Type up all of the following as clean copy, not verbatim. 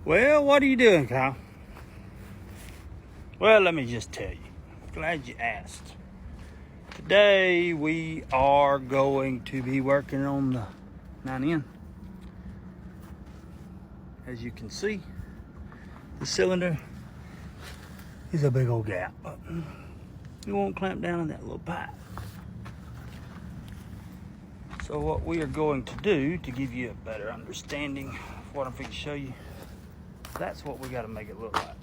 Well, what are you doing, Kyle? Well, let me just tell you. Glad you asked. Today we are going to be working on the 9N. As you can see, the cylinder is a big old gap. But you won't clamp down on that little pipe. So what we are going to do to give you a better understanding of what I'm going to show you, that's what we got to make it look like.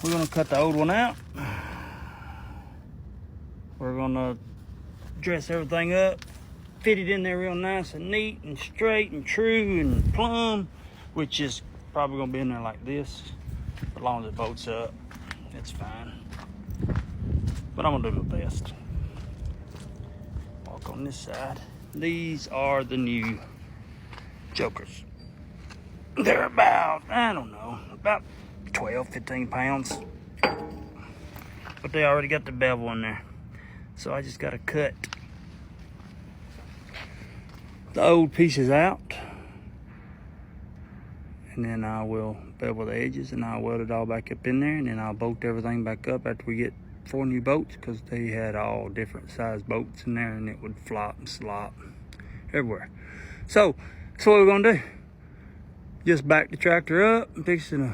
We're going to cut the old one out. We're going to dress everything up, fit it in there real nice and neat and straight and true and plumb, which is probably going to be in there like this. As long as it bolts up, it's fine. But I'm going to do my best. Walk on this side. These are the new Jokers. They're about, I don't know, about 12, 15 pounds. But they already got the bevel in there. So I just got to cut the old pieces out. And then I will bevel the edges and I'll weld it all back up in there. And then I'll bolt everything back up after we get 4 new bolts, because they had all different size bolts in there and it would flop and slop everywhere. So that's what we're gonna do. Just back the tractor up and fixing to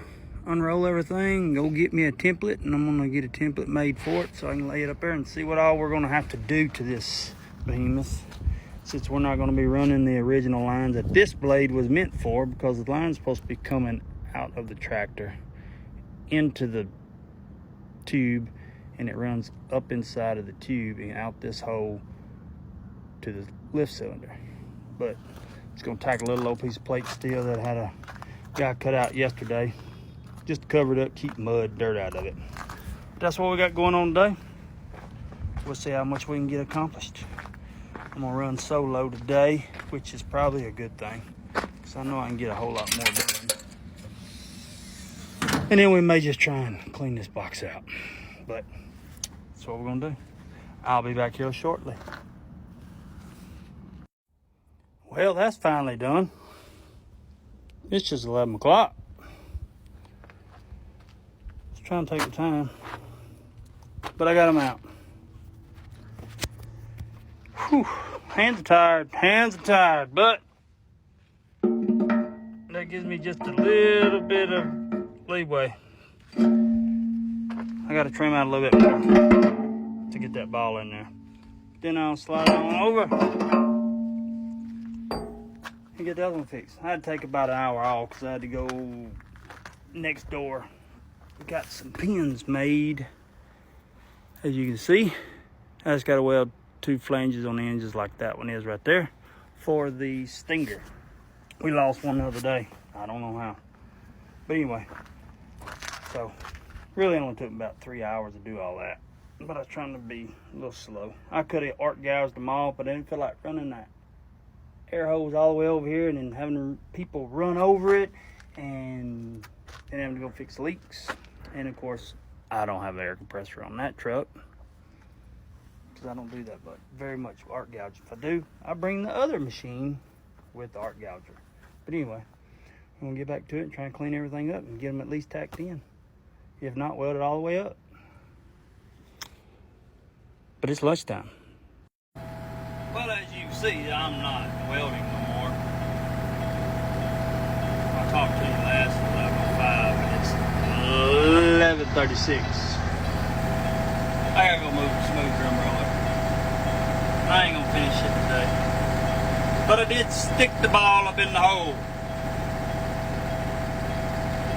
unroll everything, go get me a template, and I'm gonna get a template made for it so I can lay it up there and see what all we're gonna have to do to this behemoth, since we're not gonna be running the original lines that this blade was meant for, because the line's supposed to be coming out of the tractor into the tube, and it runs up inside of the tube and out this hole to the lift cylinder. But it's gonna tack a little old piece of plate steel that I had a guy cut out yesterday, just to cover it up, keep mud, dirt out of it. That's what we got going on today. We'll see how much we can get accomplished. I'm gonna run solo today, which is probably a good thing, because I know I can get a whole lot more done. And then we may just try and clean this box out. But that's what we're gonna do. I'll be back here shortly. Well, that's finally done. It's just 11 o'clock. Just trying to take the time. But I got them out. Whew. Hands are tired, but that gives me just a little bit of leeway. I got to trim out a little bit more to get that ball in there. Then I'll slide it on over and get the other one fixed. I had to take about an hour off because I had to go next door. We got some pins made, as you can see. I just got to weld 2 flanges on the end, just like that one is right there, for the Stinger. We lost one the other day. I don't know how. But anyway, so really only took about 3 hours to do all that. But I was trying to be a little slow. I could have arc gouged them all, but I didn't feel like running that air hose all the way over here and then having people run over it and then having to go fix leaks. And of course, I don't have an air compressor on that truck, because I don't do that but very much arc gouge. If I do, I bring the other machine with the arc gouger. But anyway, I'm gonna get back to it and try and clean everything up and get them at least tacked in. If not, weld it all the way up. But it's lunchtime. Well, as you can see, I'm not welding no more. I talked to you last 11:05 and it's 11:36. I gotta go move the smooth drum roller. I ain't gonna finish it today. But I did stick the ball up in the hole.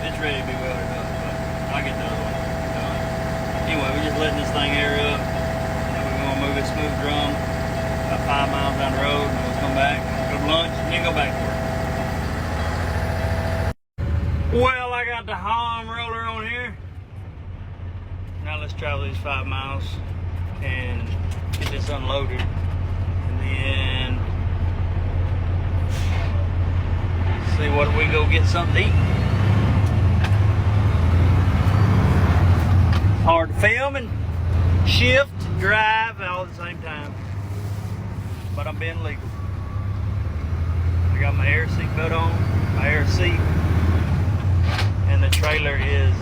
It's ready to be welded up, but I'll get the other one done. Anyway, we're just letting this thing air up. And we're gonna move it smooth drum about 5 miles down the road, and we'll come back, go to lunch, and then go back to work. Well, I got the Halm roller on here. Now let's travel these 5 miles and get this unloaded, and then see what we go get something to eat. Hard to film and shift, drive all at the same time. But I'm being legal. I got my air seat belt on, my air seat, and the trailer is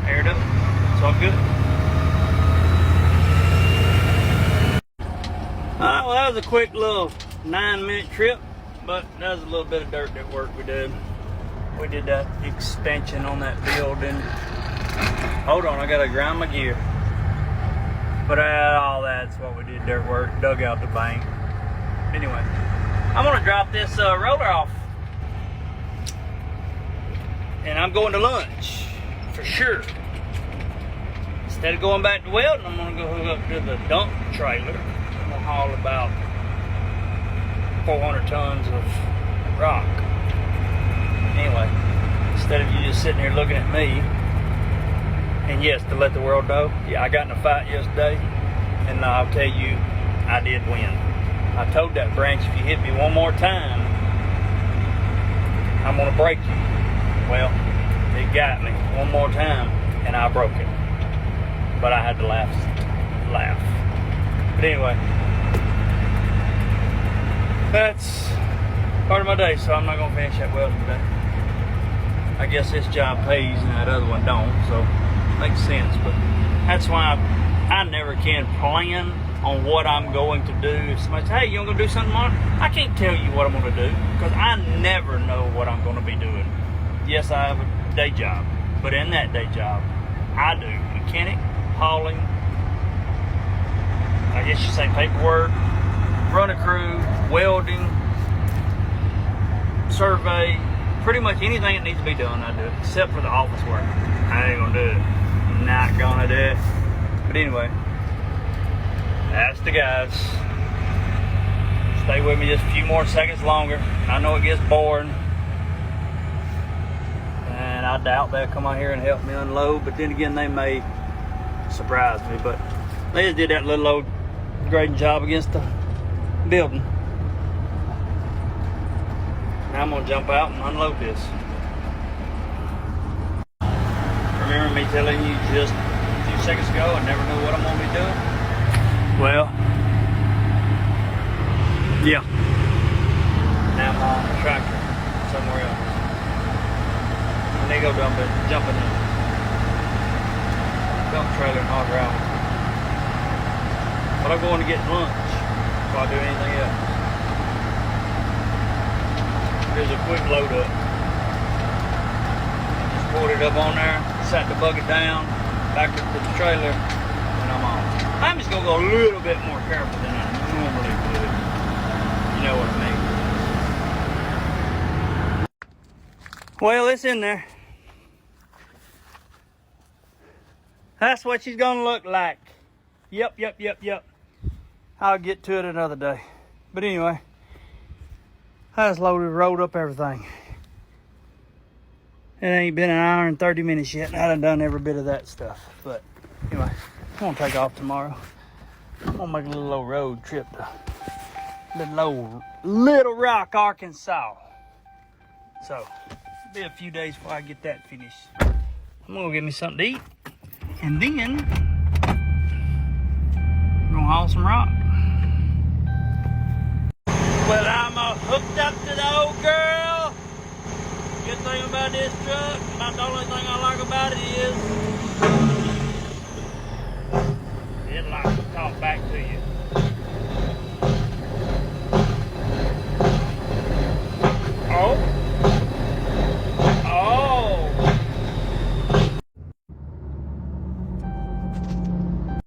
aired up, so I'm good. Alright, well that was a quick little 9-minute trip, but that was a little bit of dirt that work we did. We did that expansion on that building. Hold on, I gotta grind my gear. But all that's what we did, dirt work, dug out the bank. Anyway, I'm gonna drop this roller off. And I'm going to lunch, for sure. Instead of going back to Weldon, I'm gonna go hook up to the dump trailer. I'm gonna haul about 400 tons of rock. Anyway, instead of you just sitting here looking at me, and yes, to let the world know, yeah, I got in a fight yesterday, and I'll tell you, I did win. I told that branch, if you hit me one more time, I'm gonna break you. Well, it got me one more time, and I broke it. But I had to laugh. But anyway, that's part of my day, so I'm not gonna finish that welding today. I guess this job pays and that other one don't, so it makes sense. But that's why I never can plan on what I'm going to do. If somebody says, hey, you want to do something tomorrow? I can't tell you what I'm going to do because I never know what I'm going to be doing. Yes, I have a day job, but in that day job, I do mechanic, hauling, I guess you say paperwork, run a crew, welding, survey, pretty much anything that needs to be done, I do it, except for the office work. I ain't gonna do it. I'm not gonna do it. But anyway, that's the guys. Stay with me just a few more seconds longer. I know it gets boring. And I doubt they'll come out here and help me unload, but then again, they may surprise me. But they just did that little old grading job against the building. Now I'm gonna jump out and unload this. Remember me telling you just a few seconds ago I never know what I'm gonna be doing? Well, yeah. Now I'm on a tractor somewhere else. And they go jumping in. Dump trailer and hog route. But I'm going to get lunch before I do anything else. Here's a quick load up. Just poured it up on there, sat the bucket down, back up to the trailer, and I'm on. I'm just gonna go a little bit more careful than I normally would. You know what I mean? Well, it's in there. That's what she's gonna look like. Yep. I'll get to it another day. But anyway, I just rolled up everything. It ain't been an hour and 30 minutes yet, and I done every bit of that stuff. But anyway, I'm gonna take off tomorrow. I'm gonna make a little old road trip to Little Rock, Arkansas. So, it'll be a few days before I get that finished. I'm gonna get me something to eat, and then I'm gonna haul some rock. Well, I'm hooked up to the old girl. Good thing about this truck, about the only thing I like about it is it likes to talk back to you.